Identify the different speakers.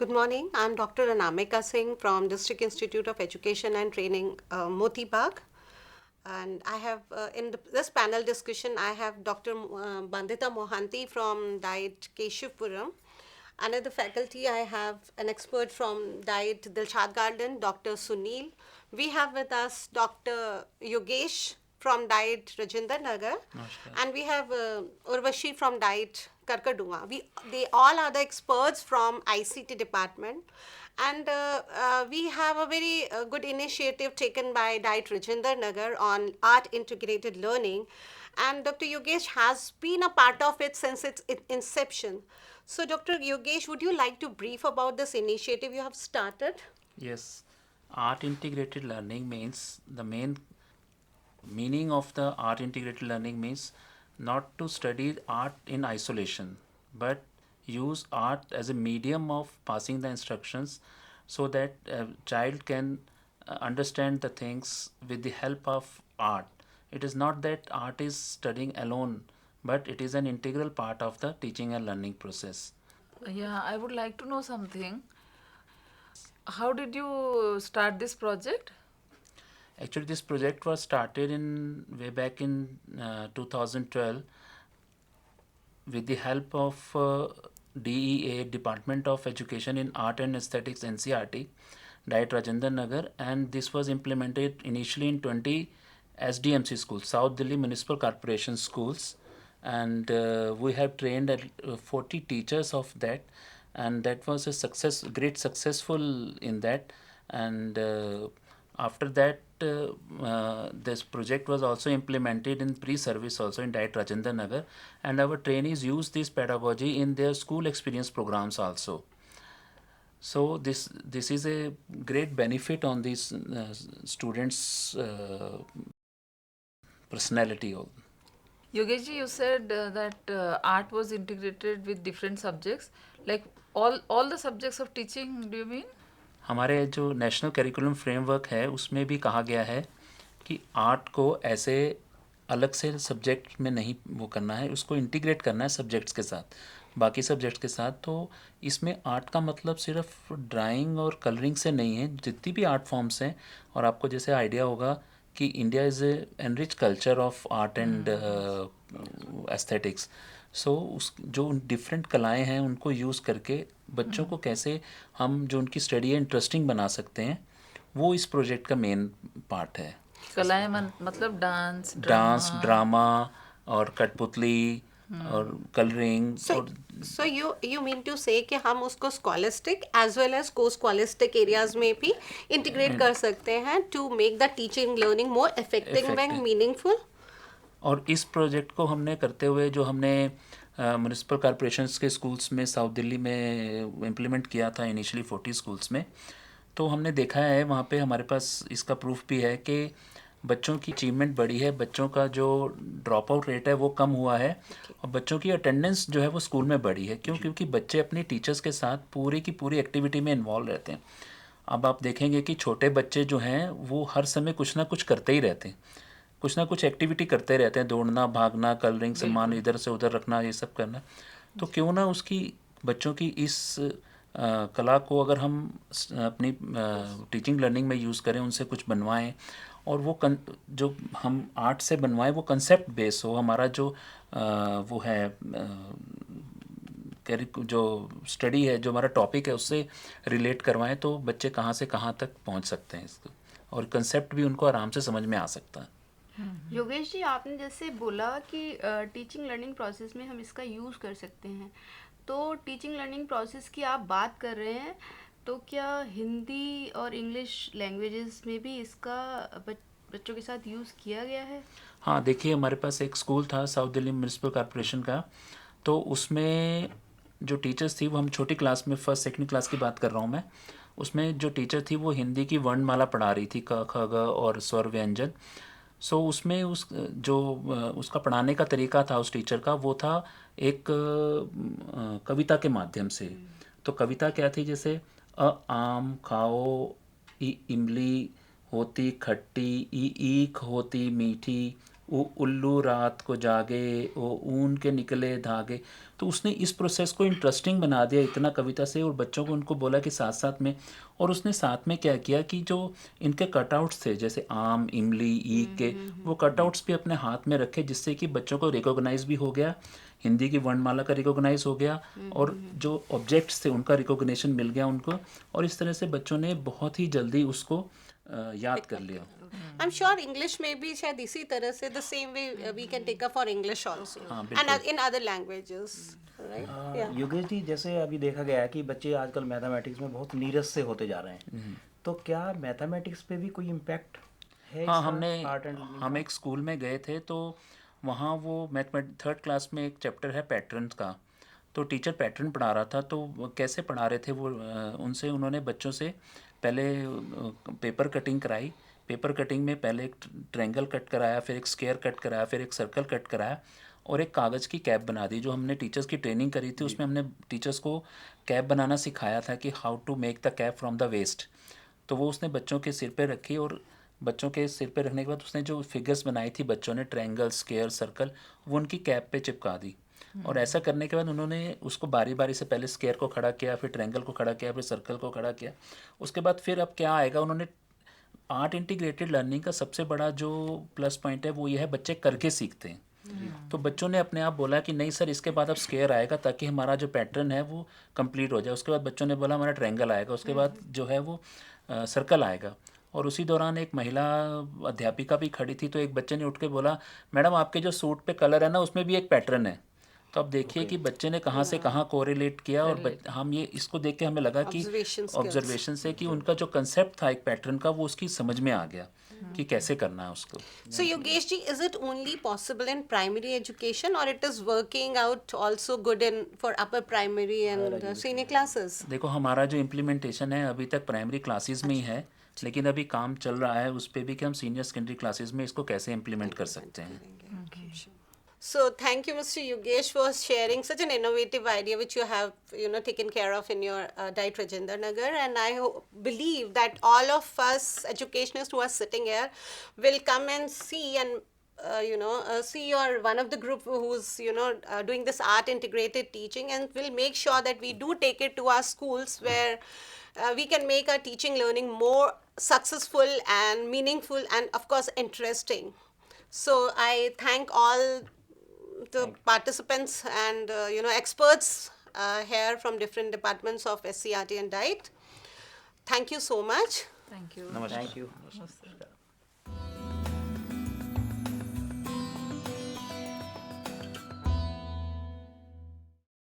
Speaker 1: Good morning. I'm Dr. Anamika Singh from District Institute of Education and Training, Moti Bagh. And I have in this panel discussion, I have Dr. Bandita Mohanty from Diet Keshivpuram. Another faculty, I have an expert from Diet Dilshad Garden, Dr. Sunil. We have with us Dr. Yogesh from Diet Rajinder Nagar,
Speaker 2: नमस्कार.
Speaker 1: and we have Urvashi from Diet Karkaduma. They all are the experts from ICT department, and we have a very good initiative taken by Diet Rajinder Nagar on art integrated learning, and Dr. Yogesh has been a part of it since its inception. So, Dr. Yogesh, would you like to brief about this initiative you have started?
Speaker 2: Yes, art integrated learning means the main meaning of the art integrated learning means not to study art in isolation, but use art as a medium of passing the instructions so that a child can understand the things with the help of art. It is not that art is studying alone, but it is an integral part of the teaching and learning process.
Speaker 3: Yeah, I would like to know something. How did you start this project?
Speaker 2: Actually, this project was started in way back in 2012 with the help of DEA, Department of Education in Art and Aesthetics, NCRT, Diet Rajendra Nagar, and this was implemented initially in 20 SDMC schools, South Delhi Municipal Corporation schools, and we have trained 40 teachers of that, and that was a great successful in that, and after that, this project was also implemented in pre-service also in Diet Rajendra Nagar, and our trainees use this pedagogy in their school experience programs also. So this is a great benefit on these students' personality.
Speaker 3: Yogeshi, you said that art was integrated with different subjects. Like all the subjects of teaching, do you mean?
Speaker 2: हमारे जो national curriculum framework है उसमें भी कहा गया है कि art को ऐसे अलग से सब्जेक्ट में नहीं वो करना है, उसको इंटीग्रेट करना है सब्जेक्ट्स के साथ, बाकी सब्जेक्ट्स के साथ। तो इसमें आर्ट का मतलब सिर्फ ड्राइंग और कलरिंग से नहीं है, जितनी भी आर्ट फॉर्म्स हैं। और आपको जैसे आइडिया होगा कि India is a enrich culture of art and aesthetics. So उस जो डिफरेंट कलाएं हैं उनको यूज़ करके बच्चों को कैसे हम जो उनकी स्टडी है इंटरेस्टिंग बना सकते हैं, वो इस प्रोजेक्ट का मेन पार्ट है।
Speaker 3: कलाएं मतलब डांस,
Speaker 2: डांस,
Speaker 3: ड्रामा।
Speaker 2: ड्रामा और कठपुतली और कलरिंग
Speaker 1: So,
Speaker 2: और
Speaker 1: so you mean to say कि हम उसको scholastic as well as co-scholastic areas में भी integrate कर सकते हैं to make the teaching learning more effective
Speaker 2: effective.
Speaker 1: and meaningful?
Speaker 2: और इस प्रोजेक्ट को हमने करते हुए जो हमने म्यूनिसिपल कॉरपोरेशंस के स्कूल्स में साउथ दिल्ली में इम्प्लीमेंट किया था इनिशियली 40 स्कूल्स में, तो हमने देखा है वहाँ पे हमारे पास इसका प्रूफ भी है कि बच्चों की अचीवमेंट बढ़ी है, बच्चों का जो ड्रॉप आउट रेट है वो कम हुआ है, और बच्चों की अटेंडेंस जो है वो स्कूल में बढ़ी है। क्यों? क्योंकि बच्चे अपनी टीचर्स के साथ पूरी की पूरी एक्टिविटी में इन्वॉल्व रहते हैं। अब आप देखेंगे कि छोटे बच्चे जो हैं वो हर समय कुछ ना कुछ करते ही रहते हैं, कुछ ना कुछ एक्टिविटी करते रहते हैं, दौड़ना, भागना, कलरिंग, सामान इधर से उधर रखना, ये सब करना। तो क्यों ना उसकी बच्चों की इस कला को अगर हम अपनी टीचिंग लर्निंग में यूज़ करें, उनसे कुछ बनवाएं, और वो जो हम आर्ट से बनवाएं वो कंसेप्ट बेस हो। हमारा जो वो है जो स्टडी है, जो हमारा टॉपिक है, उससे रिलेट करवाएं, तो बच्चे कहाँ से कहाँ तक पहुँच सकते हैं इसको, और कंसेप्ट भी उनको आराम से समझ में आ सकता है।
Speaker 4: योगेश जी, आपने जैसे बोला कि टीचिंग लर्निंग प्रोसेस में हम इसका यूज़ कर सकते हैं, तो टीचिंग लर्निंग प्रोसेस की आप बात कर रहे हैं, तो क्या हिंदी और इंग्लिश लैंग्वेजेस में भी इसका बच्चों के साथ यूज़ किया गया है?
Speaker 2: हाँ, देखिए हमारे पास एक स्कूल था साउथ दिल्ली म्यूनिसिपल कॉरपोरेशन का, तो उसमें जो टीचर्स थी वो, हम छोटी क्लास में फर्स्ट सेकंड क्लास की बात कर रहा हूँ मैं, उसमें जो टीचर थी वो हिंदी की वर्णमाला पढ़ा रही थी, क ख ग और स्वर व्यंजन। सो उसमें उसका पढ़ाने का तरीका था उस टीचर का, वो था एक कविता के माध्यम से। तो कविता क्या थी? जैसे आम खाओ, इमली होती खट्टी, ईख होती मीठी, वो उल्लू रात को जागे, वो ऊन के निकले धागे। तो उसने इस प्रोसेस को इंटरेस्टिंग बना दिया इतना कविता से, और बच्चों को उनको बोला कि साथ साथ में, और उसने साथ में क्या किया कि जो इनके कटआउट्स थे जैसे आम, इमली, ईख के, वो कटआउट्स भी अपने हाथ में रखे, जिससे कि बच्चों को रिकॉग्नाइज भी हो गया, हिंदी की वर्णमाला का रिकॉग्नाइज हो गया, और जो ऑब्जेक्ट्स थे उनका रिकॉग्निशन मिल गया उनको, और इस तरह से बच्चों ने बहुत ही जल्दी उसको याद कर लिया।
Speaker 1: I'm sure English में भी शायद इसी तरह से the same way we can take up for English also and in other languages, right? Yeah.
Speaker 5: Yogesh ji, जैसे अभी देखा गया है कि बच्चे आजकल मैथमेटिक्स में बहुत नीरस से होते जा रहे हैं, तो क्या मैथमेटिक्स पे भी कोई इम्पैक्ट है?
Speaker 2: हाँ,
Speaker 5: इसका
Speaker 2: हमने
Speaker 5: आर्ट एंड
Speaker 2: हम एक स्कूल में गए थे, तो वहाँ वो मैथमेट 3rd क्लास में एक चैप्टर है पैटर्न्स का, तो टीचर पैटर्न पढ़ा रहा था। तो वो कैसे पढ़ा रहे थे वो, उनसे उन्होंने बच्चों से पहले पेपर कटिंग कराई। पेपर कटिंग में पहले एक ट्रायंगल कट कराया, फिर एक स्क्वायर कट कराया, फिर एक सर्कल कट कराया, और एक कागज़ की कैप बना दी। जो हमने टीचर्स की ट्रेनिंग करी थी उसमें हमने टीचर्स को कैप बनाना सिखाया था कि how to make the cap from the waste. तो वो उसने बच्चों के सिर पे रखी, और बच्चों के सिर पे रखने के बाद उसने जो फिगर्स बनाई थी बच्चों ने, ट्रायंगल, स्क्वायर, सर्कल, वो उनकी कैप पे चिपका दी। और ऐसा करने के बाद उन्होंने उसको बारी बारी से पहले स्क्वायर को खड़ा किया, फिर ट्रायंगल को खड़ा किया, फिर सर्कल को खड़ा किया। उसके बाद फिर अब क्या आएगा, उन्होंने आर्ट इंटीग्रेटेड लर्निंग का सबसे बड़ा जो प्लस पॉइंट है वो ये है, बच्चे करके सीखते हैं। तो बच्चों ने अपने आप बोला कि नहीं सर, इसके बाद अब स्क्वायर आएगा ताकि हमारा जो पैटर्न है वो कंप्लीट हो जाए। उसके बाद बच्चों ने बोला हमारा ट्रायंगल आएगा, उसके बाद जो है वो सर्कल आएगा। और उसी दौरान एक महिला अध्यापिका भी खड़ी थी, तो एक बच्चे ने उठ के बोला, मैडम आपके जो सूट पे कलर है ना उसमें भी एक पैटर्न है। तो अब देखिए कि बच्चे ने कहाँ से कहाँ कोरिलेट किया, और हम ये इसको देख के हमें लगा कि ऑब्जर्वेशन से कि उनका जो कंसेप्ट था एक पैटर्न का वो उसकी समझ में आ गया कि कैसे करना है उसको।
Speaker 1: So Yogesh ji, is it only possible in primary education or it is working out also good in for upper primary and senior classes?
Speaker 2: देखो, हमारा जो इम्प्लीमेंटेशन है अभी तक प्राइमरी क्लासेस में ही है, लेकिन अभी काम चल रहा है उस पे भी कि हम सीनियर सेकेंडरी क्लासेस में इसको कैसे इम्प्लीमेंट कर सकते हैं।
Speaker 1: So thank you, Mr. Yogesh, for sharing such an innovative idea which you have, taken care of in your Diet Rajendra Nagar. And I believe that all of us educationists who are sitting here will come and see and see your one of the group who's doing this art integrated teaching, and will make sure that we do take it to our schools where we can make our teaching learning more successful and meaningful and of course interesting. So I thank all the participants and experts here from different departments of SCRT and Diet. Thank you so much.
Speaker 3: Thank you.
Speaker 5: Thank you.
Speaker 3: Namaste.